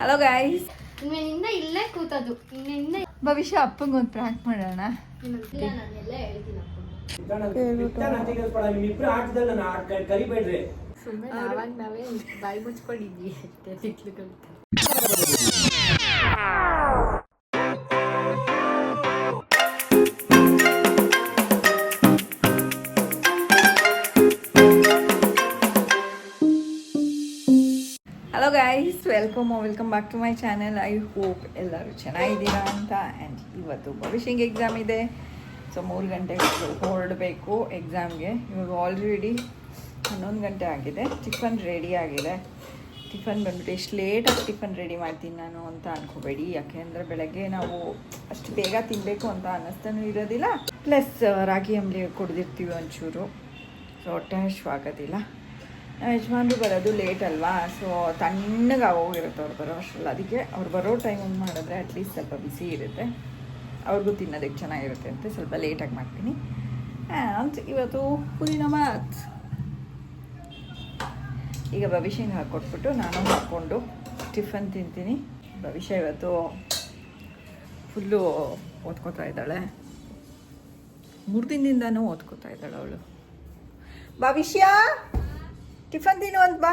Hello guys, ಇನ್ನೇನಿಂದ ಇಲ್ಲೇ ಕೂತದು. ಇನ್ನೇನಿಂದ ಭವಿಷ್ಯ ಅಪ್ಪಂಗೆ ಒಂದು ಪ್ರಾಂಕ್ ಮಾಡೋಣ. ನಾನೆಲ್ಲ ಹೇಳ್ತೀನಿ ಸುಮ್ಮನೆ ನಾವಾಗ ನಾವೇ ಬಾಯಿ ಮುಚ್ಕೊಂಡಿದ್ವಿ ಅಷ್ಟೇ. ತಿಕ್ಲು hello guys, welcome back to my channel. I hope ಎಲ್ಲರೂ ಚೆನ್ನಾಗಿದ್ದೀರಾ ಅಂತ. ಆ್ಯಂಡ್ ಇವತ್ತು ಭವಿಷ್ಯಂಗೆ ಎಕ್ಸಾಮ್ ಇದೆ. ಸೊ 3 ಗಂಟೆಗೆ ಹೊರಡಬೇಕು ಎಕ್ಸಾಮ್ಗೆ. ಇವಾಗ ಆಲ್ರೆಡಿ 11 ಗಂಟೆ ಆಗಿದೆ. ಟಿಫನ್ ರೆಡಿ ಆಗಿದೆ. ಟಿಫನ್ ಬಂದ್ಬಿಟ್ಟು ಎಷ್ಟು ಲೇಟಾಗಿ ಟಿಫನ್ ರೆಡಿ ಮಾಡ್ತೀನಿ ನಾನು ಅಂತ ಅನ್ಕೋಬೇಡಿ. ಯಾಕೆಂದರೆ ಬೆಳಗ್ಗೆ ನಾವು ಅಷ್ಟು ಬೇಗ ತಿನ್ನಬೇಕು ಅಂತ ಅನ್ನಿಸ್ತಾನೂ ಇರೋದಿಲ್ಲ. ಪ್ಲಸ್ ರಾಗಿ ಅಂಬ್ಲಿ ಕುಡಿದಿರ್ತೀವಿ ಒಂಚೂರು. ಸೊ ಹೊಟ್ಟೆ ಹಶ್ವಾಗೋದಿಲ್ಲ. ಯಜಮಾನ್ರು ಬರೋದು ಲೇಟ್ ಅಲ್ವಾ, ಸೊ ತಣ್ಣಗೆ ಆಗೋಗಿರುತ್ತೆ ಅವ್ರು ಬರೋ ಅಷ್ಟರಲ್ಲಿ. ಅದಕ್ಕೆ ಅವ್ರು ಬರೋ ಟೈಮಿಂಗ್ ಮಾಡಿದ್ರೆ ಅಟ್ಲೀಸ್ಟ್ ಸ್ವಲ್ಪ ಬಿಸಿ ಇರುತ್ತೆ, ಅವ್ರಿಗೂ ತಿನ್ನೋದಕ್ಕೆ ಚೆನ್ನಾಗಿರುತ್ತೆ ಅಂತ ಸ್ವಲ್ಪ ಲೇಟಾಗಿ ಮಾಡ್ತೀನಿ. ಆ್ಯಂಡ್ ಇವತ್ತು ಪುದೀನ ಬಾತ್. ಈಗ ಭವಿಷ್ಯಂಗೆ ಹಾಕ್ಕೊಟ್ಬಿಟ್ಟು ನಾನು ಹಾಕ್ಕೊಂಡು ಟಿಫನ್ ತಿಂತೀನಿ. ಭವಿಷ್ಯ ಇವತ್ತು ಫುಲ್ಲು ಓದ್ಕೋತಾ ಇದ್ದಾಳೆ. 3 ದಿನದಿಂದನೂ ಓದ್ಕೋತಾ ಇದ್ದಾಳೆ ಅವಳು. ಭವಿಷ್ಯ ಟಿಫನ್ ತಿನ್ನು ಅಂತ ಬಾ.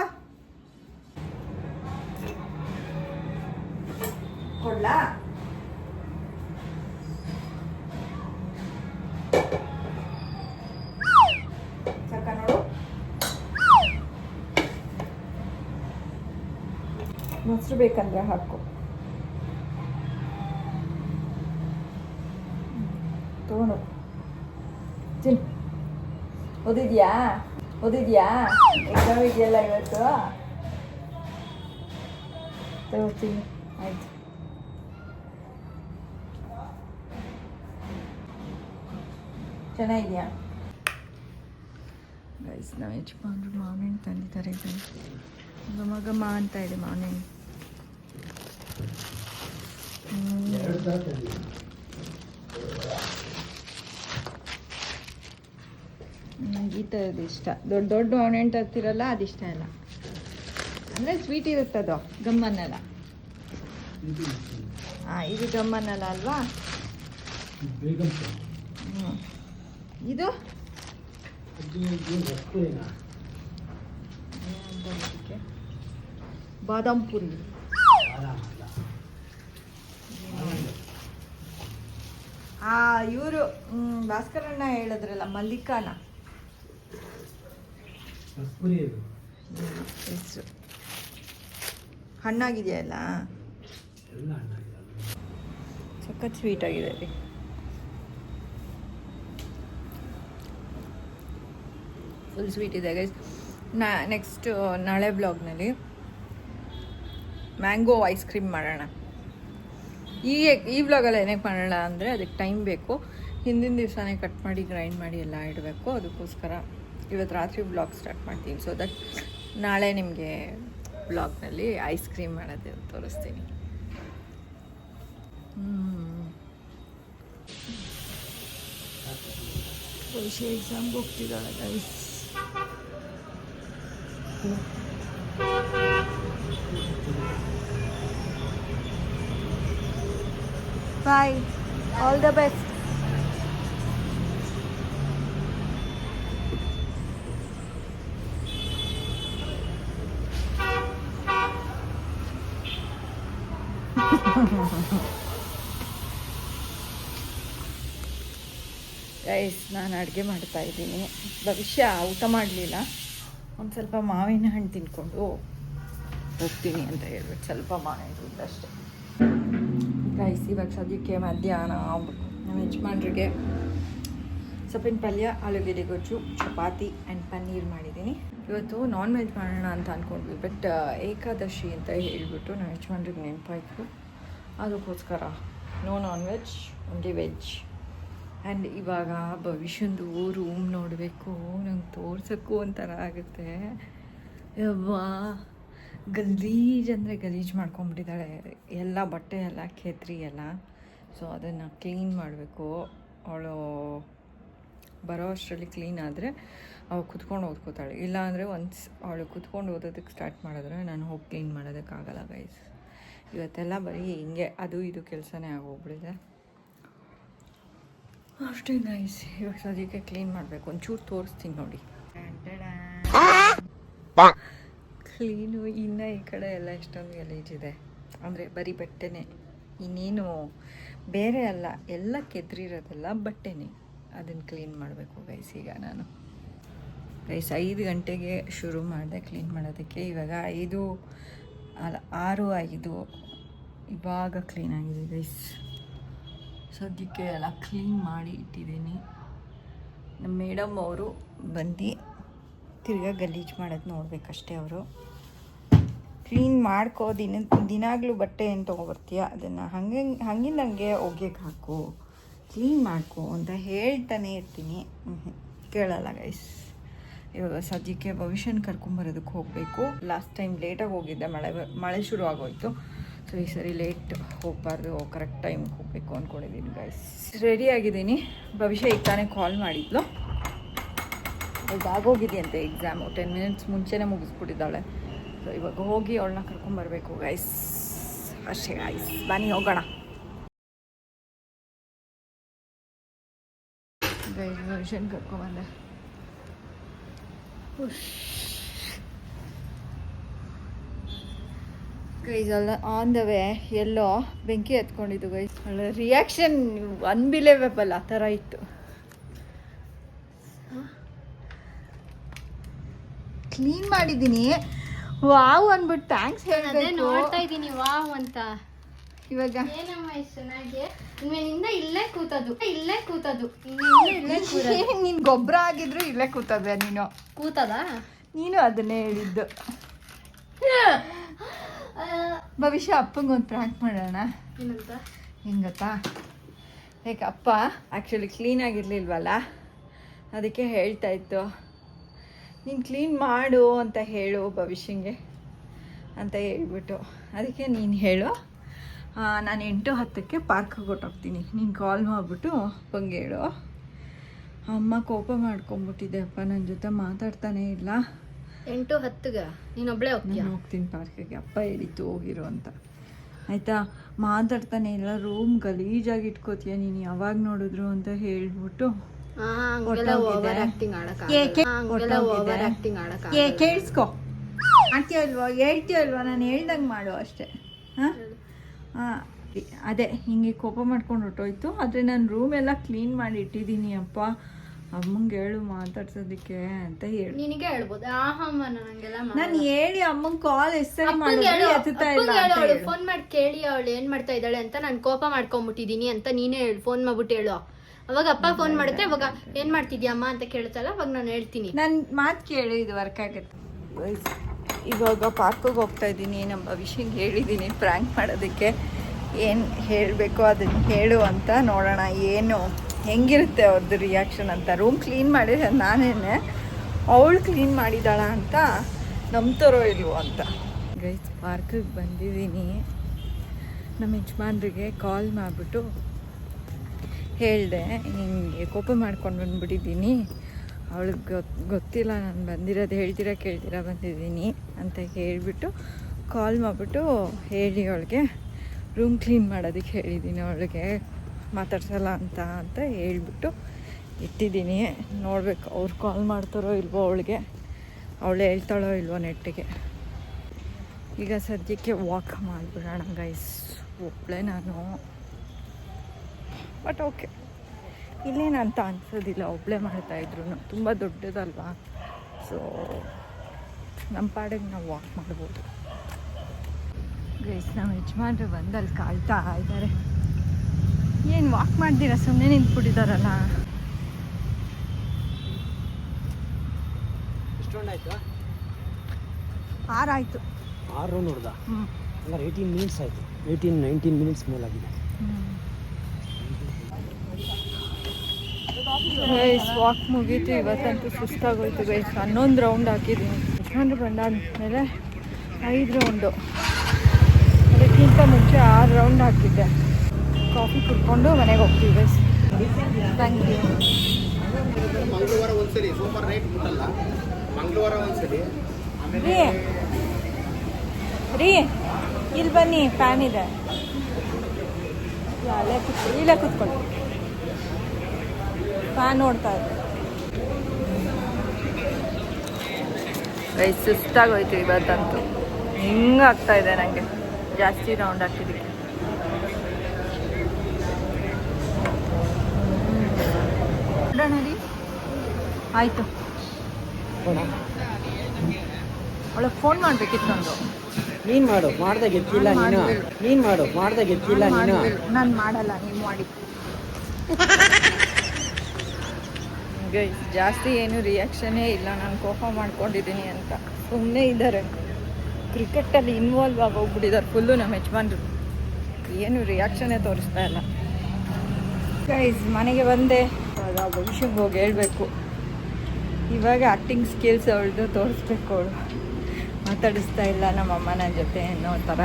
ಕೊಡ್ಲಾ? ಚಕ್ಕ ನೋಡು. ಮೊಸರು ಬೇಕಂದ್ರೆ ಹಾಕು. ತಗೊಂಡು ತಿನ್. ಓದಿದ್ಯಾ ಎಕ್ಸಾಮ್ ಇದೆಯಲ್ಲ ಇವತ್ತು. ತಗೋತೀನಿ, ಆಯ್ತು. ಚೆನ್ನಾಗಿದೆಯಾ ಗೈಸ್? ನಾವು ಯಜಮಾನ್ರು ಮಾವಿನ ಹಣ್ಣು ತಂದಿದ್ದಾರೆ. ಘಮ ಅಂತ ಇದೆ ಮಾವಿನ ಹಣ್ಣು. ನನಗೆ ಈ ಥರದ್ದು ಇಷ್ಟ. ದೊಡ್ಡ ಮಾವಿನ ಹಣ್ಣು ತರ್ತಿರಲ್ಲ, ಅದಿಷ್ಟ ಇಲ್ಲ. ಅಂದರೆ ಸ್ವೀಟ್ ಇರುತ್ತೆ ಅದು, ಗಮ್ಮನ್ನಲ್ಲ. ಇದು ಗಮ್ಮನ್ನಲ್ಲ ಅಲ್ವಾ? ಇದು ಬಾದಾಮ್ ಪುರಿ. ಇವರು ಭಾಸ್ಕರಣ್ಣ ಹೇಳಿದ್ರಲ್ಲ, ಮಲ್ಲಿಕಾನ ಹೆಸರು. ಹಣ್ಣಾಗಿದೆಯಲ್ಲ, ಸಖತ್ ಸ್ವೀಟ್ ಆಗಿದೆ ರೀ. ಫುಲ್ ಸ್ವೀಟ್ ಇದೆ ಗೈಸ್. ನೆಕ್ಸ್ಟ್ ನಾಳೆ ಬ್ಲಾಗ್ನಲ್ಲಿ ಮ್ಯಾಂಗೋ ಐಸ್ ಕ್ರೀಮ್ ಮಾಡೋಣ. ಈ ಬ್ಲಾಗಲ್ಲಿ ಏನಕ್ಕೆ ಮಾಡೋಣ ಅಂದರೆ ಅದಕ್ಕೆ ಟೈಮ್ ಬೇಕು. ಹಿಂದಿನ ದಿವಸನೇ ಕಟ್ ಮಾಡಿ ಗ್ರೈಂಡ್ ಮಾಡಿ ಎಲ್ಲ ಇಡಬೇಕು. ಅದಕ್ಕೋಸ್ಕರ ಇವತ್ತು ರಾತ್ರಿ ಬ್ಲಾಗ್ ಸ್ಟಾರ್ಟ್ ಮಾಡ್ತೀನಿ. ಸೊ ದಟ್ ನಾಳೆ ನಿಮಗೆ ಬ್ಲಾಗ್ನಲ್ಲಿ ಐಸ್ ಕ್ರೀಮ್ ಮಾಡೋದು ತೋರಿಸ್ತೀನಿ. ಭವಿಷ್ಯ ಎಕ್ಸಾಮ್ಗೆ ಹೋಗ್ತಿದ್ದಾಳೆ guys. Bye, all the best. Guys, ನಾನು ಅಡುಗೆ ಮಾಡ್ತಾ ಇದ್ದೀನಿ. ಭವಿಷ್ಯ ಊಟ ಮಾಡಲಿಲ್ಲ. ಒಂದು ಸ್ವಲ್ಪ ಮಾವಿನ ಹಣ್ಣು ತಿನ್ಕೊಂಡು ಹೋಗ್ತೀನಿ ಅಂತ ಹೇಳ್ಬಿಟ್ಟು ಸ್ವಲ್ಪ ಮಾವಿನ ಹಣ್ಣು ಅಷ್ಟೇ. ಗೈಸ್, ಇವಾಗ ಸದ್ಯಕ್ಕೆ ಮಧ್ಯಾಹ್ನ ನಮ್ಮ ಯಜಮಾನ್ರಿಗೆ ಸೊಪ್ಪಿನ ಪಲ್ಯ, ಆಲೂಗೆಡ್ಡೆ ಗೊಜ್ಜು, ಚಪಾತಿ ಆ್ಯಂಡ್ ಪನ್ನೀರ್ ಮಾಡಿದ್ದೀನಿ. ಇವತ್ತು ನಾನ್ ವೆಜ್ ಮಾಡೋಣ ಅಂತ ಅಂದ್ಕೊಂಡ್ವಿ, ಬಟ್ ಏಕಾದಶಿ ಅಂತ ಹೇಳಿಬಿಟ್ಟು ನಮ್ಮ ಯಜಮಾನ್ರಿಗೆ ನೆನಪಾಯಿತು. ಅದಕ್ಕೋಸ್ಕರ no non veg, only veg. And ಇವಾಗ ಭವಿಷ್ಯಂದು ರೂಮ್ ನೋಡಬೇಕು, ನಂಗೆ ತೋರ್ಸೋಕ್ಕೂ ಒಂಥರ ಆಗುತ್ತೆ. ಯವ್ವಾ, ಗಲೀಜು ಅಂದರೆ ಗಲೀಜು ಮಾಡ್ಕೊಂಬಿಟ್ಟಿದ್ದಾಳೆ. ಎಲ್ಲ ಬಟ್ಟೆ ಎಲ್ಲ ಕೆತ್ರಿ ಎಲ್ಲ. ಸೊ ಅದನ್ನು ಕ್ಲೀನ್ ಮಾಡಬೇಕು. ಅವಳು ಬರೋ ಅಷ್ಟರಲ್ಲಿ ಕ್ಲೀನ್ ಆದರೆ ಅವಳು ಕುತ್ಕೊಂಡು ಓದ್ಕೋತಾಳೆ. ಇಲ್ಲ ಅಂದರೆ ಒನ್ಸ್ ಅವಳು ಕುತ್ಕೊಂಡು ಓದೋದಕ್ಕೆ ಸ್ಟಾರ್ಟ್ ಮಾಡಿದ್ರೆ ನಾನು ಹೋಗಿ ಕ್ಲೀನ್ ಮಾಡೋದಕ್ಕಾಗಲ್ಲ ಗೈಸ್. ಇವತ್ತೆಲ್ಲ ಬರೀ ಹಿಂಗೆ ಅದು ಇದು ಕೆಲಸನೇ ಆಗೋಗ್ಬಿಟ್ಟಿದೆ ಅಷ್ಟೇ ಗೈಸ್. ಇವಾಗ ಸದ್ಯಕ್ಕೆ ಕ್ಲೀನ್ ಮಾಡಬೇಕು. ಒಂಚೂರು ತೋರಿಸ್ತೀನಿ ನೋಡಿ. ಕ್ಲೀನು ಇನ್ನು ಈ ಕಡೆ ಎಲ್ಲ ಎಷ್ಟೊಂದು ಗಲೀಜಿದೆ. ಅಂದರೆ ಬರೀ ಬಟ್ಟೆನೇ, ಇನ್ನೇನು ಬೇರೆ ಅಲ್ಲ, ಎಲ್ಲ ಕೆದ್ರಿರೋದೆಲ್ಲ ಬಟ್ಟೆನೇ. ಅದನ್ನು ಕ್ಲೀನ್ ಮಾಡಬೇಕು ಗೈಸ್. ಈಗ ನಾನು ಗೈಸ್ 5 ಗಂಟೆಗೆ ಶುರು ಮಾಡಿದೆ ಕ್ಲೀನ್ ಮಾಡೋದಕ್ಕೆ. ಇವಾಗ 6:05 ಇವಾಗ ಕ್ಲೀನಾಗಿದೆ ಗೈಸ್. ಸದ್ಯಕ್ಕೆ ಎಲ್ಲ ಕ್ಲೀನ್ ಮಾಡಿ ಇಟ್ಟಿದ್ದೀನಿ. ನಮ್ಮ ಮೇಡಮ್ ಅವರು ಬಂದು ತಿರ್ಗಾ ಗಲೀಜು ಮಾಡೋದು ನೋಡಬೇಕಷ್ಟೇ. ಅವರು ಕ್ಲೀನ್ ಮಾಡ್ಕೋ, ದಿನಾಗಲೂ ಬಟ್ಟೆ ಏನು ತೊಗೊಬರ್ತೀಯ ಅದನ್ನು ಹಂಗೆ ಒಗೆಯಕ್ಕೆ ಹಾಕು, ಕ್ಲೀನ್ ಮಾಡ್ಕೊ ಅಂತ ಹೇಳ್ತಾನೆ ಇರ್ತೀನಿ. ಕೇಳಲ್ಲ ಗೈಸ್. ಇವಾಗ ಸದ್ಯಕ್ಕೆ ಭವಿಷ್ಯನ ಕರ್ಕೊಂಬರೋದಕ್ಕೆ ಹೋಗಬೇಕು. ಲಾಸ್ಟ್ ಟೈಮ್ ಲೇಟಾಗಿ ಹೋಗಿದ್ದೆ, ಮಳೆ ಶುರು ಆಗೋಯ್ತು. ಸೊ ಈ ಸರಿ ಲೇಟ್ ಹೋಗಬಾರ್ದು, ಕರೆಕ್ಟ್ ಟೈಮ್ಗೆ ಹೋಗಬೇಕು ಅಂದ್ಕೊಂಡಿದ್ದೀನಿ ಗೈಸ್. ರೆಡಿ ಆಗಿದ್ದೀನಿ. ಭವಿಷ್ಯ ಈಗ ತಾನೇ ಕಾಲ್ ಮಾಡಿದ್ಲು. ಇದಾಗೋಗಿದೆಯಂತೆ ಎಕ್ಸಾಮು, 10 ಮಿನಿಟ್ಸ್ ಮುಂಚೆನೇ ಮುಗಿಸ್ಬಿಟ್ಟಿದ್ದಾಳೆ. ಸೊ ಇವಾಗ ಹೋಗಿ ಅವಳನ್ನ ಕರ್ಕೊಂಬರ್ಬೇಕು ಗೈಸ್. ಅಷ್ಟೇ ಗೈಸ್, ಬನ್ನಿ ಹೋಗೋಣ ಗೈಸ್. ಭವಿಷ್ಯನ ಕರ್ಕೊಂಬಂದೆ. ಗೈಸ್ ಅಲ್ಲ ಆನ್ ದ ವೇ ಎಲ್ಲೋ ಬೆಂಕಿ ಹತ್ಕೊಂಡಿದ್ದು ಗೈಸ್. ಅವಳ ರಿಯಾಕ್ಷನ್ ಅನ್ಬಿಲೇಬಲ್ ಆ ಥರ ಇತ್ತು. ಕ್ಲೀನ್ ಮಾಡಿದ್ದೀನಿ ವಾವ್ ಅಂದ್ಬಿಟ್ಟು ಥ್ಯಾಂಕ್ಸ್ ಹೇಳ್ಬೇಕು. ನೋಡ್ತಾ ಇದ್ದೀನಿ ವಾವ್ ಅಂತ. ಇವಾಗ ಏನಮ್ಮ ಇಷ್ಟು ಚೆನ್ನಾಗಿ ಇನ್ಮೇಲಿಂದ ಇಲ್ಲೇ ಕೂತದು ನೀನು ಗೊಬ್ಬರ ಆಗಿದ್ರು ಇಲ್ಲೇ ಕೂತದೆ. ಕೂತದ ನೀನು ಅದನ್ನೇ ಹೇಳಿದ್ದು. ಭವಿಷ್ಯ ಅಪ್ಪಂಗೆ ಒಂದು ಪ್ರ್ಯಾಂಕ್ ಮಾಡೋಣ. ಏನಂತ? ಹೆಂಗೆ ಗೊತ್ತಾ, ಯಾಕೆ ಅಪ್ಪ ಆ್ಯಕ್ಚುಲಿ ಕ್ಲೀನ್ ಆಗಿರ್ಲಿಲ್ವಲ್ಲ, ಅದಕ್ಕೆ ಹೇಳ್ತಾ ಇತ್ತು ನೀನು ಕ್ಲೀನ್ ಮಾಡು ಅಂತ ಹೇಳು ಭವಿಷ್ಯಂಗೆ ಅಂತ ಹೇಳ್ಬಿಟ್ಟು. ಅದಕ್ಕೆ ನೀನು ಹೇಳು, ನಾನು 8:10ಕ್ಕೆ ಪಾರ್ಕಿಗೆ ಹೊಟ್ಟೋಗ್ತೀನಿ, ನೀನು ಕಾಲ್ ಮಾಡಿಬಿಟ್ಟು ಅಪ್ಪಂಗೆ ಹೇಳು. ಅಮ್ಮ ಕೋಪ ಮಾಡ್ಕೊಂಬಿಟ್ಟಿದೆ ಅಪ್ಪ, ನನ್ನ ಜೊತೆ ಮಾತಾಡ್ತಾನೇ ಇಲ್ಲ. 8:10ಗೆ ನೀನೊಬ್ಬಳೇ ಹೋಗ್ತೀಯ? ನಾನು ಹೋಗ್ತೀನಿ ಪಾರ್ಕಿಗೆ, ಅಪ್ಪ ಹೇಳಿತ್ತು ಹೋಗಿರು ಅಂತ. ಆಯಿತಾ, ಮಾತಾಡ್ತಾನೆ ಇಲ್ಲ, ರೂಮ್ ಗಲೀಜಾಗಿ ಇಟ್ಕೋತೀಯ ನೀನು ಯಾವಾಗ ನೋಡಿದ್ರು ಅಂತ ಹೇಳ್ಬಿಟ್ಟು ಕೇಳಿಸ್ಕೊ. ಆಗ್ತೀಯಲ್ವಾ, ಹೇಳ್ತೀಯಲ್ವಾ, ನಾನು ಹೇಳ್ದಂಗೆ ಮಾಡು ಅಷ್ಟೇ. ಹಾಂ ಅದೇ ಹಿಂಗೆ ಕೋಪ ಮಾಡ್ಕೊಂಡು ಹೊಟ್ಟೋಯ್ತು. ಆದರೆ ನಾನು ರೂಮ್ ಎಲ್ಲ ಕ್ಲೀನ್ ಮಾಡಿ ಇಟ್ಟಿದ್ದೀನಿ ಅಪ್ಪ, ಅಮ್ಮಂಗೆ ಹೇಳು ಮಾತಾಡ್ಸೋದಕ್ಕೆ ಅಂತ ಹೇಳಿ. ನಿನಗೆ ಹೇಳ್ಬೋದು. ನಾನು ಹೇಳಿ ಅಮ್ಮಂಗೆ ಕಾಲ್ ಎಷ್ಟೇ ಮಾಡಿದ್ರೆ ಎತ್ತುತ್ತಾ ಇಲ್ಲ. ಫೋನ್ ಮಾಡಿ ಕೇಳಿ ಅವಳು ಏನ್ ಮಾಡ್ತಾ ಇದ್ದಾಳೆ ಅಂತ. ನಾನು ಕೋಪ ಮಾಡ್ಕೊಂಬಿಟ್ಟಿದೀನಿ ಅಂತ ನೀನೇ ಹೇಳು, ಫೋನ್ ಮಾಡ್ಬಿಟ್ಟು ಹೇಳು. ಅವಾಗ ಅಪ್ಪ ಫೋನ್ ಮಾಡುತ್ತೆ, ಅವಾಗ ಏನ್ ಮಾಡ್ತಿದ್ಯಾ ಅಮ್ಮ ಅಂತ ಕೇಳುತ್ತಲ್ಲ, ಅವಾಗ ನಾನು ಹೇಳ್ತೀನಿ. ನನ್ನ ಮಾತು ಕೇಳು, ಇದು ವರ್ಕ್ ಆಗುತ್ತೆ. ಇವಾಗ ಪಾರ್ಕಿಗೆ ಹೋಗ್ತಾ ಇದ್ದೀನಿ. ನಮ್ಮ ಭವಿಷ್ಯಂಗೆ ಹೇಳಿದ್ದೀನಿ ಪ್ರ್ಯಾಂಕ್ ಮಾಡೋದಕ್ಕೆ ಏನು ಹೇಳಬೇಕು ಅದನ್ನು ಹೇಳು ಅಂತ. ನೋಡೋಣ ಏನು ಹೆಂಗಿರುತ್ತೆ ಅವ್ರದ್ದು ರಿಯಾಕ್ಷನ್ ಅಂತ. ರೂಮ್ ಕ್ಲೀನ್ ಮಾಡಿದ್ರೆ ನಾನೇನೆ, ಅವಳು ಕ್ಲೀನ್ ಮಾಡಿದಾಳ ಅಂತ ನಂಬ್ತಾರೋ ಇಲ್ವೋ ಅಂತ. ಗೈಸ್ ಪಾರ್ಕಿಗೆ ಬಂದಿದ್ದೀನಿ. ನಮ್ಮ ಯಜಮಾನ್ರಿಗೆ ಕಾಲ್ ಮಾಡಿಬಿಟ್ಟು ಹೇಳಿದೆ, ಹಿಂಗೆ ಕೋಪ ಮಾಡ್ಕೊಂಡು ಬಂದುಬಿಟ್ಟಿದ್ದೀನಿ, ಅವಳಿಗೆ ಗೊತ್ತಿಲ್ಲ ನಾನು ಬಂದಿರೋದು, ಹೇಳ್ತೀರಾ ಕೇಳ್ತೀರಾ ಬಂದಿದ್ದೀನಿ ಅಂತ ಹೇಳಿಬಿಟ್ಟು ಕಾಲ್ ಮಾಡಿಬಿಟ್ಟು ಹೇಳಿ ಅವಳಿಗೆ ರೂಮ್ ಕ್ಲೀನ್ ಮಾಡೋದಕ್ಕೆ ಹೇಳಿದ್ದೀನಿ. ಅವಳಿಗೆ ಮಾತಾಡ್ಸಲ್ಲ ಅಂತ ಹೇಳ್ಬಿಟ್ಟು ಇಟ್ಟಿದ್ದೀನಿ. ನೋಡಬೇಕು ಅವ್ರು ಕಾಲ್ ಮಾಡ್ತಾರೋ ಇಲ್ವೋ, ಅವಳು ಹೇಳ್ತಾಳೋ ಇಲ್ವೋ ನೆಟ್ಟಿಗೆ. ಈಗ ಸದ್ಯಕ್ಕೆ ವಾಕ್ ಮಾಡಿಬಿಡೋಣ ಗೈಸ್. ಒಬ್ಬಳೇ ನಾನು, ಬಟ್ ಓಕೆ, ಇಲ್ಲೇನಂತ ಅನ್ಸೋದಿಲ್ಲ ಒಬ್ಬಳೇ ಮಾಡ್ತಾಯಿದ್ರು. ತುಂಬ ದೊಡ್ಡದಲ್ವಾ, ಸೊ ನಮ್ಮ ಪಾಡಿಗೆ ನಾವು ವಾಕ್ ಮಾಡ್ಬೋದು ಗೈಸ್. ನಮ್ಮ ಯಜಮಾನ್ರು ಬಂದು ಅಲ್ಲಿ ಕಾಯ್ತಾ ಇದ್ದಾರೆ. ಏನು ವಾಕ್ ಮಾಡ್ದಿರ ಸುಮ್ಮನೆ ನಿಂತ್ಬಿಟ್ಟಿದ್ದಾರಲ್ಲ. ಎಷ್ಟೊಂದಾಯ್ತು? 6 ಆಯಿತು. 6 ರೌಂಡ್ ಹೊಡೆದ. ಹಂಗಾರೆ 18 ಮಿನಿಟ್ಸ್ ಆಯಿತು. 19 ಮಿನಿಟ್ಸ್ ಮೇಲಾಗಿದೆ. ಗೈಸ್ ವಾಕ್ ಮುಗೀತು. ಇವತ್ತಂತೂ ಸುಸ್ತಾಗೋಯ್ತು ಗೈಸ್. 11 ರೌಂಡ್ ಹಾಕಿದ್ದೀನಿ. ಯಜಮಾನ್ರು ಬಂದಾದಮೇಲೆ 5 ರೌಂಡು, ಅದಕ್ಕಿಂತ ಮುಂಚೆ 6 ರೌಂಡ್ ಹಾಕಿದ್ದೆ. ಕಾಫಿ ಕುಡ್ಕೊಂಡು ಮನೆಗೆ ಹೋಗ್ತೀವಿ ಗೈಸ್. Thank you. ಮಂಗಳವಾರ ಒಂದ್ಸಲಿ ಸೂಪರ್ ನೈಟ್ ಮುಟ್ಟಲ್ಲ, ಮಂಗಳವಾರ ಒಂದ್ಸಲಿ. ರೀ ರೀ ಇಲ್ಲಿ ಬನ್ನಿ, ಫ್ಯಾನ್ ಇದೆ, ಇಲ್ಲೇ ಕೂತ್ಕೊಳ್ಳಿ, ಫ್ಯಾನ್ ನೋಡ್ತಾ ಇದ್ದೆ. ಸುಸ್ತಾಗೋಯ್ತು ಇವತ್ತಂತೂ, ಹಿಂಗಾಗ್ತಾ ಇದೆ ನನಗೆ ಜಾಸ್ತಿ ರೌಂಡ್ ಹಾಕಿದ್ದಕ್ಕೆ. ರೀ ಆಯಿತು, ಅವಳಿಗೆ ಫೋನ್ ಮಾಡಬೇಕಿತ್ತು ನಂದು. ನೀನು ಮಾಡು, ಮಾಡ್ದೆ ಗೆದ್ದಿಲ್ಲ ನೀನು. ನೀನು ಮಾಡು, ಮಾಡ್ದೆ ಗೆದ್ದಿಲ್ಲ ನೀನು. ನಾನು ಮಾಡಲ್ಲ, ನೀವು ಮಾಡಿ. ಜಾಸ್ತಿ ಏನು ರಿಯಾಕ್ಷನ್ನೇ ಇಲ್ಲ, ನಾನು ಕೋಪ ಮಾಡ್ಕೊಂಡಿದ್ದೀನಿ ಅಂತ ಸುಮ್ಮನೆ ಇದ್ದಾರೆ. ಕ್ರಿಕೆಟಲ್ಲಿ ಇನ್ವಾಲ್ವ್ ಆಗೋಗ್ಬಿಟ್ಟಿದ್ದಾರೆ ಫುಲ್ಲು ನಮ್ಮ ಯಜಮಾನ್ರು, ಏನು ರಿಯಾಕ್ಷನ್ನೇ ತೋರಿಸ್ತಾ ಇಲ್ಲ. ಗೈಸ್ ಮನೆಗೆ ಬಂದೆ, ಭವಿಷ್ಯಕ್ಕೆ ಹೋಗಿ ಹೇಳ್ಬೇಕು. ಇವಾಗ ಆ್ಯಕ್ಟಿಂಗ್ ಸ್ಕಿಲ್ಸ್ ಅವಳದು ತೋರಿಸ್ಬೇಕು. ಅವಳು ಮಾತಾಡಿಸ್ತಾ ಇಲ್ಲ ನಮ್ಮಮ್ಮ ನನ್ನ ಜೊತೆ ಅನ್ನೋ ಥರ.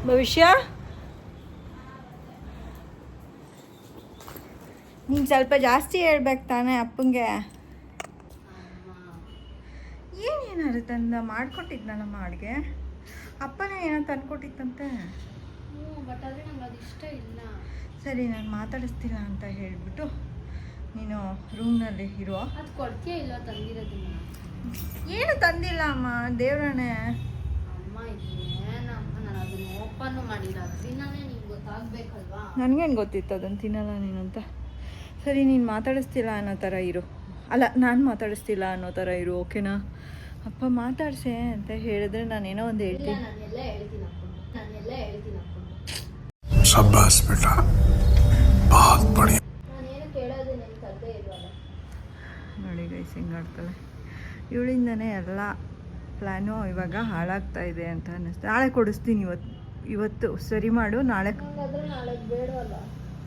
ಭವಿಷ್ಯ ನೀನು ಸ್ವಲ್ಪ ಜಾಸ್ತಿ ಹೇಳ್ಬೇಕು ತಾನೇ ಅಪ್ಪಂಗೆ. ಏನೇನಾರು ತಂದ ಮಾಡ್ಕೊಟ್ಟಿದ್ನಲ್ಲಮ್ಮ ಅಡುಗೆ, ಅಪ್ಪನೇ ಏನೋ ತಂದ್ಕೊಟ್ಟಿತ್ತಂತೆ. ಬಟ್ ಆದರೆ ನಂಗೆ ಅದು ಇಷ್ಟ ಇಲ್ಲ. ಸರಿ, ನಾನು ಮಾತಾಡಿಸ್ತಿಲ್ಲ ಅಂತ ಹೇಳಿಬಿಟ್ಟು ನೀನು ರೂಮ್ನಲ್ಲಿ ಇರುವ. ಅದು ಕೊಡ್ತೀಯ ಇಲ್ಲ ತಂದಿರೋದನ್ನ? ಏನು ತಂದಿಲ್ಲ ಅಮ್ಮ, ದೇವ್ರನೇ. ಅಮ್ಮ ಏನಮ್ಮ, ನಾನು ಅದನ್ನ ಓಪನ್ ಮಾಡಿಲ್ಲ, ದಿನಾನೇ ನಿಂಗೆ ಗೊತ್ತಾಗಬೇಕಲ್ವಾ? ನನಗೇನು ಗೊತ್ತಿತ್ತು ಅದನ್ನು ತಿನ್ನಲ್ಲ ನೀನು ಅಂತ. ಸರಿ, ನೀನು ಮಾತಾಡಿಸ್ತಿಲ್ಲ ಅನ್ನೋ ಥರ ಇರು. ಅಲ್ಲ, ನಾನು ಮಾತಾಡಿಸ್ತಿಲ್ಲ ಅನ್ನೋ ಥರ ಇರು, ಓಕೆನಾ? ಅಪ್ಪ ಮಾತಾಡ್ಸೆ ಅಂತ ಹೇಳಿದ್ರೆ ನಾನೇನೋ ಒಂದು ಹೇಳ್ತೀನಿ. ನಾನೆಲ್ಲ ಹೇಳ್ತೀನಿ ಅಪ್ಪ. शाबाश बेटा, बहुत बढ़िया. ನಾನೇನು ಕೇಳೋದು ನನ್ನ ತಂದೆ ಇಲ್ವಲ್ಲ. ನೋಡಿ ಗೈಸ್ ಹಿಂಗಾಡ್ತಾಳೆ. ಇವಳಿಂದನೇ ಎಲ್ಲ ಪ್ಲ್ಯಾನು ಇವಾಗ ಹಾಳಾಗ್ತಾ ಇದೆ ಅಂತ ಅನ್ನಿಸ್ತು. ನಾಳೆ ಕೊಡಿಸ್ತೀನಿ, ಇವತ್ತು ಸರಿ ಮಾಡು, ನಾಳೆ ಹಾಗಾದ್ರೆ ನಾಳೆ ಬೇಡವಲ್ಲ?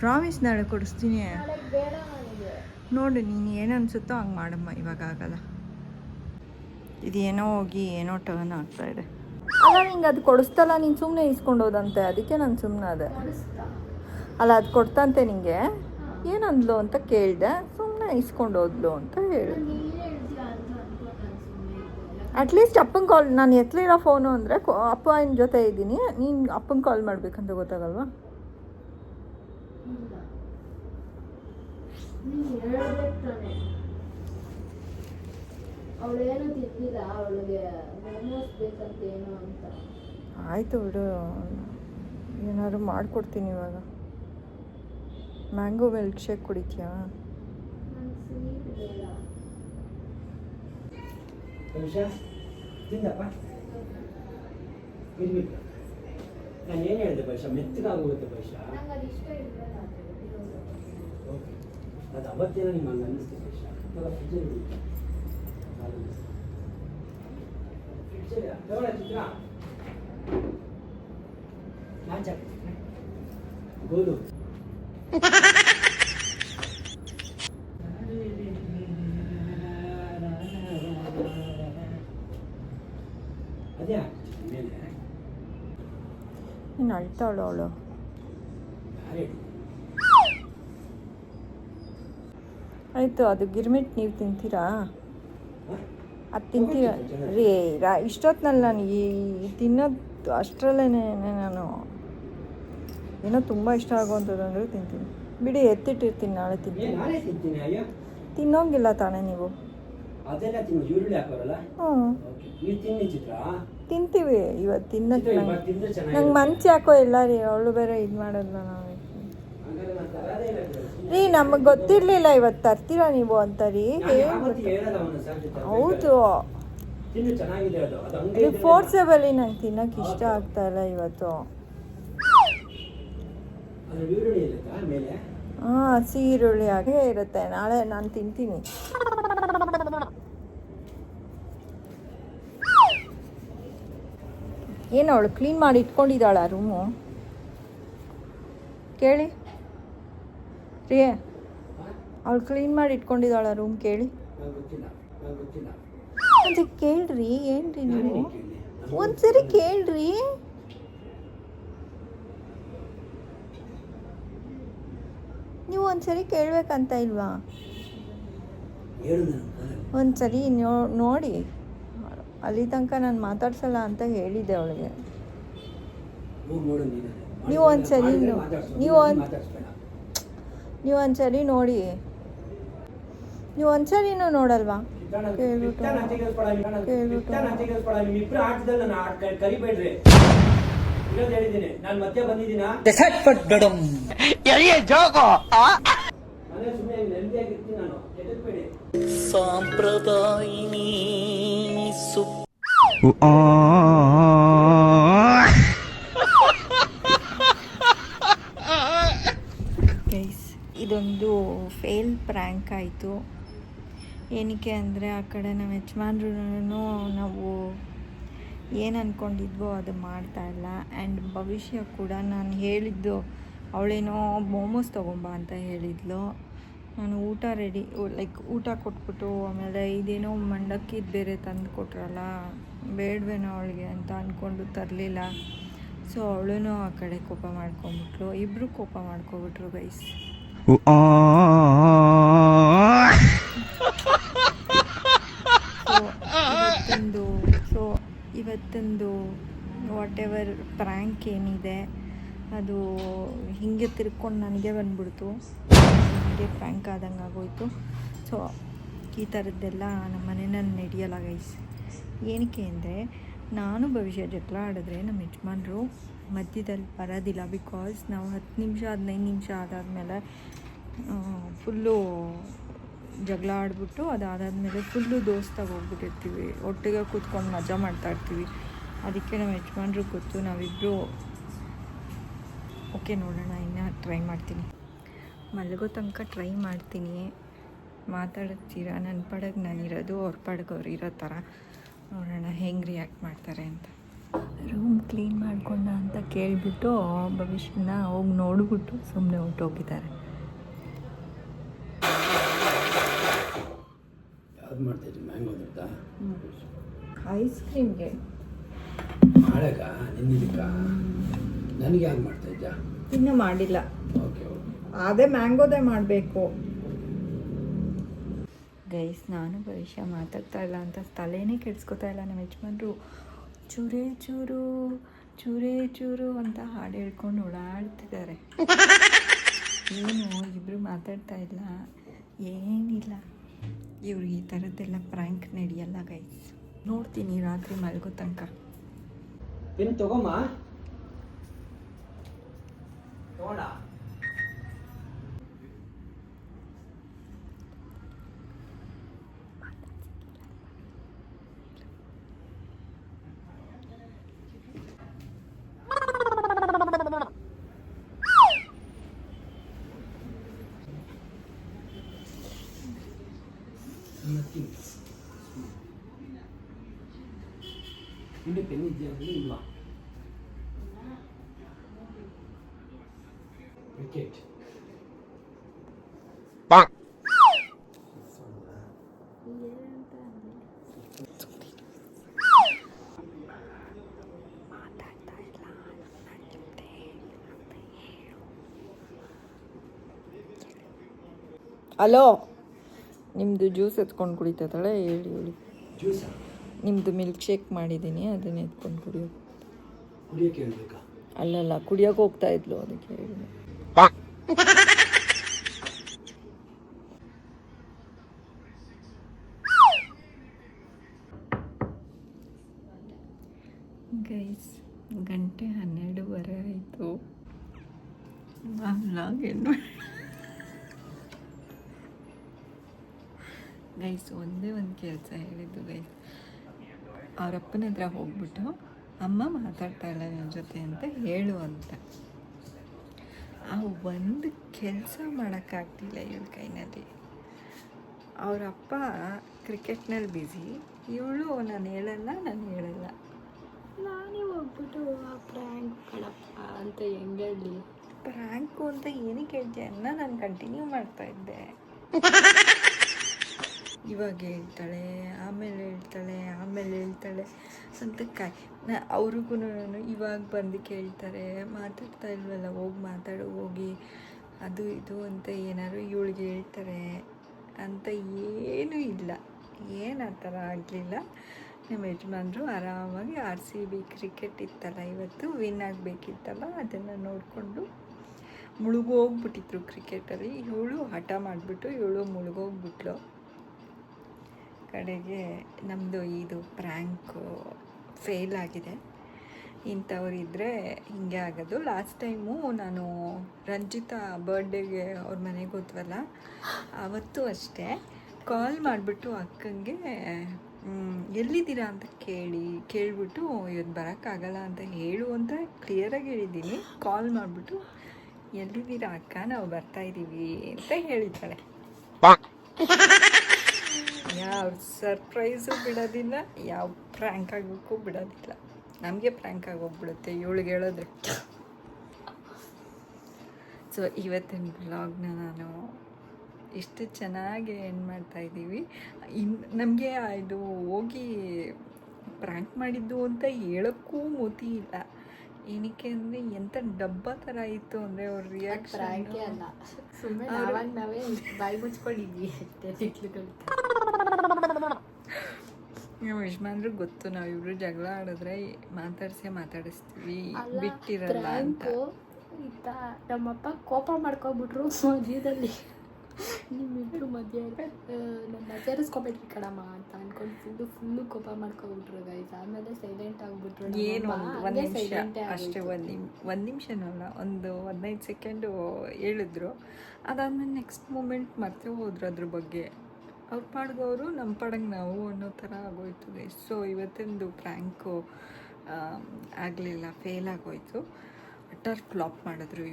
ಪ್ರಾಮಿಸ್, ನಾಳೆ ಕೊಡಿಸ್ತೀನಿ. ನಾಳೆ ಬೇಡ ನನಗೆ. ನೋಡು ನೀನು ಏನು ಅನಿಸುತ್ತೋ ಹಂಗೆ ಮಾಡಮ್ಮ, ಇವಾಗ ಆಗಲ್ಲ. ಇದೇನೋ ಹೋಗಿ ಏನೋ ಟರ್ನ್ ಆಗ್ತಾ ಇದೆ. ಅಲ್ಲ, ನಿಂಗೆ ಅದು ಕೊಡಿಸ್ತಲ್ಲ, ನೀನು ಸುಮ್ಮನೆ ಇಸ್ಕೊಂಡೋದಂತೆ, ಅದಕ್ಕೆ ನಾನು ಸುಮ್ಮನೆ ಅದೇ. ಅಲ್ಲ, ಅದು ಕೊಡ್ತಂತೆ ನಿಂಗೆ, ಏನಂದ್ಲು ಅಂತ ಕೇಳಿದೆ, ಸುಮ್ಮನೆ ಇಸ್ಕೊಂಡೋದ್ಲು ಅಂತ ಹೇಳಿ. ಅಟ್ಲೀಸ್ಟ್ ಅಪ್ಪಂಗೆ ಕಾಲ್, ನಾನು ಎತ್ತಲಿಲ್ಲ ಫೋನು ಅಂದರೆ ಅಪ್ಪನ ಜೊತೆ ಇದ್ದೀನಿ, ನೀನು ಅಪ್ಪಂಗೆ ಕಾಲ್ ಮಾಡಬೇಕಂತ ಗೊತ್ತಾಗಲ್ವಾ? ಅವಳೇನು ತಿಂದಿಲ್ಲ, ಅವಳಿಗೆ ಮೋಮೋಸ್ ಬೇಕಂತ ಏನೋ ಅಂತ. ಆಯಿತು ಬಿಡು, ಏನಾದ್ರು ಮಾಡಿಕೊಡ್ತೀನಿ ಇವಾಗ. ಮ್ಯಾಂಗೋ ಮಿಲ್ಕ್ ಶೇಕ್ ಕುಡಿತೀಯಾ? ತಿಂದಪ್ಪ ಇರ್ಬೇಕು. ನಾನು ಏನು ಹೇಳಿದೆ ಭವಿಷ್ಯ, ಮೆತ್ತಗಾಗೋಗುತ್ತೆ ಭವಿಷ್ಯ. ನಂಗೆ ಅದು ಇಷ್ಟ ಇಲ್ಲ. ಓಕೆ, ಅದು ಅವತ್ತೇನೋ ನಿಮ್ಗೆ ಹಂಗೆ ಅನ್ನಿಸ್ತು ಭವಿಷ್ಯ. ಫ್ರಿಜ್ಜಲ್ಲಿ ತಗೊಳ್ಳ ಚಿತ್ರ ನಾಚ ಗೋಲು. ಅದೇ ಮೇಲೆ ನೀನು ಅಳ್ತಾಳು ಅವಳು. ಆಯಿತು, ಅದು ಗಿರ್ಮಿಟ್ ನೀವು ತಿಂತೀರಾ? ಅದು ತಿಂತೀರ ರೀ? ಇಷ್ಟೊತ್ತಿನಲ್ಲಿ ನಾನು ಈ ತಿನ್ನೋದು ಅಷ್ಟರಲ್ಲೇ ನಾನು ಏನೋ ತುಂಬ ಇಷ್ಟ ಆಗುವಂಥದ್ದು ಅಂದರೆ ತಿಂತೀನಿ. ಬಿಡಿ, ಎತ್ತಿಟ್ಟಿರ್ತೀನಿ, ನಾಳೆ ತಿಂತೀನಿ. ನಾಳೆ ತಿಂತೀನಿ. ಅಯ್ಯೋ, ತಿನ್ನೋಂಗಿಲ್ಲ ತಾನೇ ನೀವು? ಅದೆಲ್ಲ ತಿನ್ನು, ಈರುಳ್ಳಿ ಹಾಕೋರಲ್ಲ. ಹ್ಞೂ, ನೀವು ತಿನ್ನಿ ಚಿತ್ರ. ತಿಂತೀವಿ. ಇವತ್ತು ತಿನ್ನಕ್ಕೆ ತಿಂದ್ರೆ ನಂಗೆ ಮನ್ಸು ಯಾಕೋ ಇಲ್ಲ ರೀ. ಅವಳು ಬೇರೆ ಇದು ಮಾಡೋಲ್ಲ. ನಾವು ರೀ, ನಮಗೆ ಗೊತ್ತಿರಲಿಲ್ಲ ಇವತ್ತು ತರ್ತೀರಾ ನೀವು ಅಂತ ರೀ. ಹೌದು, ಫೋರ್ಸೇಬಲಿ ನಂಗೆ ತಿನ್ನೋಕೆ ಇಷ್ಟ ಆಗ್ತಾ ಇಲ್ಲ ಇವತ್ತು. ಹಾಂ, ಹಸಿ ಈರುಳ್ಳಿ ಹಾಗೆ ಇರುತ್ತೆ. ನಾಳೆ ನಾನು ತಿಂತೀನಿ. ಏನು ಅವಳು ಕ್ಲೀನ್ ಮಾಡಿ ಇಟ್ಕೊಂಡಿದ್ದಾಳ ರೂಮು? ಕೇಳಿ ರೀ, ಅವಳು ಕ್ಲೀನ್ ಮಾಡಿ ಇಟ್ಕೊಂಡಿದ್ದಾಳ ರೂಮ್, ಕೇಳಿ. ಒಂದು ಕೇಳ್ರಿ, ಏನ್ರಿ ನೀವು? ಒಂದ್ಸರಿ ಕೇಳ್ರಿ. ನೀವು ಒಂದ್ಸರಿ ಕೇಳ್ಬೇಕಂತ ಇಲ್ವಾ? ಹೇಳು ನಾನು ಫೋನಲ್ಲಿ. ಒಂದು ಸರಿ ನೋಡಿ, ಅಲ್ಲಿ ತನಕ ನಾನು ಮಾತಾಡ್ಸಲ್ಲ ಅಂತ ಹೇಳಿದ್ದೆ ಅವಳಿಗೆ. ಹೋಗಿ ನೋಡು ನೀನು. ನೀವು ಒಂದ್ಸರಿ ನೀವು ಒಂದ್ಸರಿ ನೋಡಿ, ನೀವು ಒಂದ್ಸರಿನೂ ನೋಡಲ್ವಾ? ಕೇಳ್ಬಿಟ್ಟು ನಿಮ್ಮಿಬ್ರು ಆಟದಲ್ಲಿ ನಾನು ಕರಿಬೇಡ್ರಿ. ಇರೋದು ಹೇಳಿದ್ದೀನಿ, ನಾನು ಮತ್ತೆ ಬಂದಿದ್ದೀನಾ? ನಾನೇ ಸುಮ್ಮನೆ ನೆಮ್ಮದಿಯಾಗಿರ್ತೀನಿ, ನಾನು ಎದುರ್ಬೇಡಿ. ಗೈಸ್, ಇದೊಂದು ಫೇಲ್ ಪ್ರ್ಯಾಂಕ್ ಆಯಿತು. ಏನಕ್ಕೆ ಅಂದರೆ ಆ ಕಡೆ ನಮ್ಮ ಯಜಮಾನ್ರು ನಾವು ಏನು ಅಂದ್ಕೊಂಡಿದ್ವೋ ಅದು ಮಾಡ್ತಾಯಿಲ್ಲ. ಆ್ಯಂಡ್ ಭವಿಷ್ಯ ಕೂಡ ನಾನು ಹೇಳಿದ್ದು, ಅವಳೇನೋ ಮೋಮೋಸ್ ತೊಗೊಂಬ ಅಂತ ಹೇಳಿದ್ಲು. ನಾನು ಊಟ ಕೊಟ್ಬಿಟ್ಟು ಆಮೇಲೆ ಇದೇನೋ ಮಂಡಕ್ಕಿದು ಬೇರೆ ತಂದು ಕೊಟ್ರಲ್ಲ, ಬೇಡವೇನೋ ಅವಳಿಗೆ ಅಂತ ಅಂದ್ಕೊಂಡು ತರಲಿಲ್ಲ. ಸೊ ಅವಳು ಆ ಕಡೆ ಕೋಪ ಮಾಡ್ಕೊಂಬಿಟ್ಲು, ಇಬ್ಬರು ಕೋಪ ಮಾಡ್ಕೊಬಿಟ್ರು ಗೈಸ್. ಇವತ್ತೊಂದು ವಾಟ್ ಎವರ್ ಪ್ರ್ಯಾಂಕ್ ಏನಿದೆ ಅದು ಹೀಗೆ ತಿರ್ಕೊಂಡು ನನಗೆ ಬಂದ್ಬಿಡ್ತು, ನನಗೆ ಪ್ರ್ಯಾಂಕ್ ಆದಂಗೆ ಆಗೋಯ್ತು. ಸೊ ಈ ಥರದ್ದೆಲ್ಲ ನಮ್ಮ ಮನೆಯಲ್ಲಿ ನಡೆಯಲ್ಲ ಗೈಸ್. ಏನಕ್ಕೆ ಅಂದರೆ ನಾನು ಭವಿಷ್ಯ ಜಗಳ ಆಡಿದ್ರೆ ನಮ್ಮ ಯಜಮಾನ್ರು ಮಧ್ಯದಲ್ಲಿ ಬರೋದಿಲ್ಲ. ಬಿಕಾಸ್ ನಾವು 10 ನಿಮಿಷ 15 ನಿಮಿಷ ಆದಾದಮೇಲೆ ಫುಲ್ಲು ಜಗಳ ಆಡಿಬಿಟ್ಟು ಅದಾದಮೇಲೆ ಫುಲ್ಲು ದೋಸ್ತಾಗಿ ಹೋಗ್ಬಿಟ್ಟಿರ್ತೀವಿ, ಒಟ್ಟಿಗೆ ಕೂತ್ಕೊಂಡು ಮಜಾ ಮಾಡ್ತಾಯಿರ್ತೀವಿ. ಅದಕ್ಕೆ ನಮ್ಮ ಯಜಮಾನ್ರು ಗೊತ್ತು. ನಾವಿಬ್ಬರು ಓಕೆ ನೋಡೋಣ, ಇನ್ನೂ ಟ್ರೈ ಮಾಡ್ತೀನಿ, ಮಲಗೋ ತನಕ ಟ್ರೈ ಮಾಡ್ತೀನಿ. ಮಾತಾಡ್ತೀರ, ನನ್ನ ಪಡಗೆ ನಾನಿರೋದು, ಅವ್ರ ಪಡಗೆ ಅವ್ರು ಇರೋ ಥರ. ನೋಡೋಣ ಹೆಂಗೆ ರಿಯಾಕ್ಟ್ ಮಾಡ್ತಾರೆ ಅಂತ. ರೂಮ್ ಕ್ಲೀನ್ ಮಾಡ್ಕೊಂಡ ಅಂತ ಕೇಳಿಬಿಟ್ಟು ಭವಿಷ್ಯನ ಹೋಗಿ ನೋಡಿಬಿಟ್ಟು ಸುಮ್ಮನೆ ಹೊರ್ಟೋಗಿದ್ದಾರೆ. ಯಾವ್ದು ಮಾಡ್ತಾಯಿದ್ರಿ? ಮ್ಯಾಂಗೋದ ಐಸ್ ಕ್ರೀಮ್ಗೆ ಮಾಡಕ ನಿನ್ನಿದಕ್ಕ ನನಗೆ ಯಾರು ಮಾಡ್ತಾಯಿದ್ದ? ಇನ್ನೂ ಮಾಡಿಲ್ಲ. ಓಕೆ ಓಕೆ, ಅದೇ ಮ್ಯಾಂಗೋದೇ ಮಾಡಬೇಕು ಗೈಸ್. ನಾನು ಭವಿಷ್ಯ ಮಾತಾಡ್ತಾ ಇಲ್ಲ ಅಂತ ತಲೆನೇ ಕೆಡ್ಸ್ಕೊತಾ ಇಲ್ಲ. ನಮ್ಮ ಯಜಮಾನ್ರು ಚೂರೇ ಚೂರು ಚೂರೇ ಚೂರು ಅಂತ ಹಾಡು ಹೇಳ್ಕೊಂಡು ಓಡಾಡ್ತಿದ್ದಾರೆ. ಏನು ಇಬ್ಬರು ಮಾತಾಡ್ತಾ ಇಲ್ಲ, ಏನಿಲ್ಲ. ಇವ್ರು ಈ ಥರದ್ದೆಲ್ಲ ಪ್ರ್ಯಾಂಕ್ ನಡೆಯಲ್ಲ ಗೈಸ್. ನೋಡ್ತೀನಿ ರಾತ್ರಿ ಮಲಗೋ ತನಕ. ಪೆನ್ ತಗೊಮ್ಮ, ತಗೊಂಡ ಇಲ್ಲಿ ಪೆನ್ ಇದೆಯಾ ಅಂದರೆ ಇಲ್ವಾ? ವಿಕೆಟ್ ಹಲೋ, ನಿಮ್ಮದು ಜ್ಯೂಸ್ ಎತ್ಕೊಂಡು ಕುಡಿತಾಳೆ, ಹೇಳಿ ಹೇಳಿ. ಜ್ಯೂಸಾ? ನಿಮ್ಮದು ಮಿಲ್ಕ್ ಶೇಕ್ ಮಾಡಿದ್ದೀನಿ, ಅದನ್ನ ಎತ್ಕೊಂಡು ಕುಡಿಯೋದು. ಕುಡಿಯೋಕೆ ಹೇಳ್ಬೇಕಾ? ಅಲ್ಲಲ್ಲ, ಕುಡಿಯೋಕೆ ಹೋಗ್ತಾ ಇದ್ಲು, ಅದಕ್ಕೆ ಹೇಳಿದೆ. ಗೈಸ್, 1:12 ಆಯಿತು. ವ್ಲಾಗ್ ಏನು ಗೈಸ್, ಒಂದೇ ಒಂದು ಕೆಲಸ ಹೇಳಿದ್ದು ಗೈಸ್. ಅವರಪ್ಪನ ಹತ್ರ ಹೋಗ್ಬಿಟ್ಟು ಅಮ್ಮ ಮಾತಾಡ್ತಾ ಇಲ್ಲ ನನ್ನ ಜೊತೆ ಅಂತ ಹೇಳು ಅಂತ. ಆ ಒಂದು ಕೆಲಸ ಮಾಡೋಕ್ಕಾಗ್ತಿಲ್ಲ ಇವಳ ಕೈನಲ್ಲಿ. ಅವರಪ್ಪ ಕ್ರಿಕೆಟ್ನಲ್ಲಿ ಬ್ಯುಸಿ, ಇವಳು ನಾನು ಹೇಳಲ್ಲ ನಾನೇ ಹೋಗ್ಬಿಟ್ಟು ಪ್ರ್ಯಾಂಕ್ ಕಣಪ್ಪ ಅಂತ ಹೆಂಗೆ ಹೇಳಿ? ಪ್ರ್ಯಾಂಕು ಅಂತ ಏನಕ್ಕೆ ಹೇಳ್ತೀಯ ಅನ್ನ ನಾನು ಕಂಟಿನ್ಯೂ ಮಾಡ್ತಾಯಿದ್ದೆ. ಇವಾಗ ಹೇಳ್ತಾಳೆ, ಆಮೇಲೆ ಹೇಳ್ತಾಳೆ ಅಂತ ಅವ್ರಿಗೂ ಇವಾಗ ಬಂದು ಕೇಳ್ತಾರೆ, ಮಾತಾಡ್ತಾ ಇಲ್ವಲ್ಲ, ಹೋಗಿ ಮಾತಾಡು ಹೋಗಿ, ಅದು ಇದು ಅಂತ ಏನಾದ್ರು ಇವಳಿಗೆ ಹೇಳ್ತಾರೆ. ಅಂತ ಏನೂ ಇಲ್ಲ, ಏನು ಆ ಥರ ಆಗಲಿಲ್ಲ. ನಮ್ಮ ಯಜಮಾನ್ರು ಆರಾಮಾಗಿ RCB ಕ್ರಿಕೆಟ್ ಇತ್ತಲ್ಲ ಇವತ್ತು, ವಿನ್ ಆಗಬೇಕಿತ್ತಲ್ಲ, ಅದನ್ನು ನೋಡಿಕೊಂಡು ಮುಳುಗೋಗ್ಬಿಟ್ಟಿದ್ರು ಕ್ರಿಕೆಟಲ್ಲಿ. ಇವಳು ಹಠ ಮಾಡಿಬಿಟ್ಟು ಇವಳು ಮುಳುಗೋಗ್ಬಿಟ್ಲು. ಕಡೆಗೆ ನಮ್ಮದು ಇದು ಪ್ರ್ಯಾಂಕು ಫೇಲ್ ಆಗಿದೆ. ಇಂಥವ್ರಿದ್ದರೆ ಹಿಂಗೆ ಆಗೋದು. ಲಾಸ್ಟ್ ಟೈಮು ನಾನು ರಂಜಿತಾ ಬರ್ಡೇಗೆ ಅವ್ರ ಮನೆಗೆ ಹೋದ್ವಲ್ಲ, ಆವತ್ತೂ ಅಷ್ಟೇ ಕಾಲ್ ಮಾಡಿಬಿಟ್ಟು ಅಕ್ಕಂಗೆ ಎಲ್ಲಿದ್ದೀರಾ ಅಂತ ಕೇಳಿಬಿಟ್ಟು ಇವತ್ತು ಬರೋಕ್ಕಾಗಲ್ಲ ಅಂತ ಹೇಳು ಅಂತ ಕ್ಲಿಯರಾಗಿ ಹೇಳಿದ್ದೀನಿ. ಕಾಲ್ ಮಾಡಿಬಿಟ್ಟು ಎಲ್ಲಿದ್ದೀರಾ ಅಕ್ಕ, ನಾವು ಬರ್ತಾಯಿದ್ದೀವಿ ಅಂತ ಹೇಳಿದ್ದಾಳೆ. ಯಾವ ಸರ್ಪ್ರೈಸು ಬಿಡೋದಿಲ್ಲ, ಯಾವ ಪ್ರ್ಯಾಂಕ್ ಆಗೋಕ್ಕೂ ಬಿಡೋದಿಲ್ಲ. ನಮಗೆ ಪ್ರ್ಯಾಂಕ್ ಆಗೋಗ್ಬಿಡುತ್ತೆ ಇವಳಿಗೆ ಹೇಳಿದ್ರೆ. ಸೊ ಇವತ್ತಿನ ವ್ಲಾಗ್ನ ನಾನು ಇಷ್ಟು ಚೆನ್ನಾಗಿ ಎಂಡ್ ಮಾಡ್ತಾಯಿದ್ದೀವಿ. ನಮಗೆ ಇದು ಹೋಗಿ ಪ್ರ್ಯಾಂಕ್ ಮಾಡಿದ್ದು ಅಂತ ಹೇಳೋಕ್ಕೂ ಮೂತಿ ಇಲ್ಲ. ಏನಕ್ಕೆ ಅಂದರೆ ಎಂಥ ಡಬ್ಬ ಥರ ಇತ್ತು ಅಂದರೆ ಅವ್ರ ರಿಯಾಕ್ಷನ್. ಅಲ್ಲ, ಸುಮ್ಮನೆ ನಾವೇ ಬಾಯಿ ಮುಚ್ಕೊಂಡಿದ್ವಿ ಅಷ್ಟೇ. ತಿಕ್ಲುಗಳು ನಮ್ಮ ಯಜಮಾನ್ರು ಗೊತ್ತು, ನಾವಿಬ್ರು ಜಗಳ ಆಡಿದ್ರೆ ಮಾತಾಡಿಸ್ತೀವಿ, ಬಿಟ್ಟಿರಲ್ಲ ಅಂತ. ನಮ್ಮಪ್ಪ ಕೋಪ ಮಾಡ್ಕೊಬಿಟ್ರು ಮಧ್ಯದಲ್ಲಿ. ನಿಮ್ಮಿಬ್ರು ಮಧ್ಯ ನನ್ನ ಸೇರಿಸ್ಕೊಬೇಡ್ರಿ ಕಣಮ್ಮ ಅಂತ ಅನ್ಕೊಂಡು ಫುಲ್ಲು ಕೋಪ ಮಾಡ್ಕೊಬಿಟ್ರು ಗೈಸ್. ಆಮೇಲೆ ಸೈಲೆಂಟ್ ಆಗಿಬಿಟ್ರು. ಏನು ಒಂದು ನಿಮಿಷ ಅಷ್ಟೇ, ಒಂದು ನಿಮಿಷನಲ್ಲ, ಒಂದು 15 ಸೆಕೆಂಡು ಹೇಳಿದ್ರು. ಅದಾದಮೇಲೆ ನೆಕ್ಸ್ಟ್ ಮೂಮೆಂಟ್ ಮತ್ತೆ ಹೋದ್ರು ಅದ್ರ ಬಗ್ಗೆ. ಅವ್ರ ಪಾಡ್ಗೆ ಅವರು, ನಮ್ಮ ಪಾಡಿಗೆ ನಾವು ಅನ್ನೋ ಥರ ಆಗೋಯ್ತು ಗೈಸ್. ಸೊ ಇವತ್ತಿಂದು ಪ್ರ್ಯಾಂಕು ಆಗಲಿಲ್ಲ, ಫೇಲ್ ಆಗೋಯ್ತು. ಅಟರ್ ಫ್ಲಾಪ್ ಮಾಡಿದ್ರು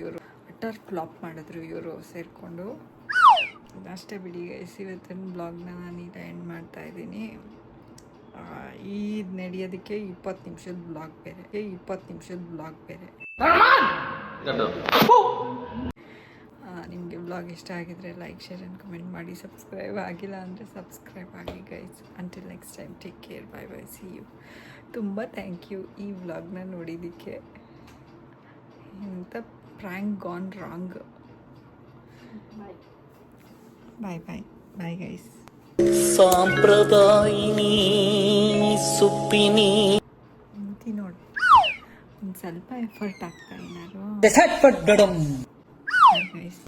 ಇವರು ಸೇರಿಕೊಂಡು. ಅಷ್ಟೇ ಬಿಡಿ ಗೈಸ್, ಇವತ್ತಿನ ಬ್ಲಾಗ್ನ ನಾನೀಗ ಎಂಡ್ ಮಾಡ್ತಾಯಿದ್ದೀನಿ. ಈ ನಡೆಯೋದಕ್ಕೆ 20 ನಿಮಿಷದ ಬ್ಲಾಗ್ ಬೇರೆ. ನಿಮಗೆ ಬ್ಲಾಗ್ ಇಷ್ಟ ಆಗಿದ್ರೆ ಲೈಕ್, ಶೇರ್ ಆ್ಯಂಡ್ ಕಮೆಂಟ್ ಮಾಡಿ. ಸಬ್ಸ್ಕ್ರೈಬ್ ಆಗಿಲ್ಲ ಅಂದರೆ ಸಬ್ಸ್ಕ್ರೈಬ್ ಆಗಿ guys. Until next time, take care, bye bye, see you. ತುಂಬ ಥ್ಯಾಂಕ್ ಯು ಈ ವ್ಲಾಗ್ನ ನೋಡಿದ್ದಕ್ಕೆ. ಇಂಥ prank gone wrong. Bye guys. Sampradayini Suppini ನೋಡಿ, ಒಂದು ಸ್ವಲ್ಪ ಎಫರ್ಟ್ ಆಗ್ತಾ ಏನಾರು ಗೈಸ್.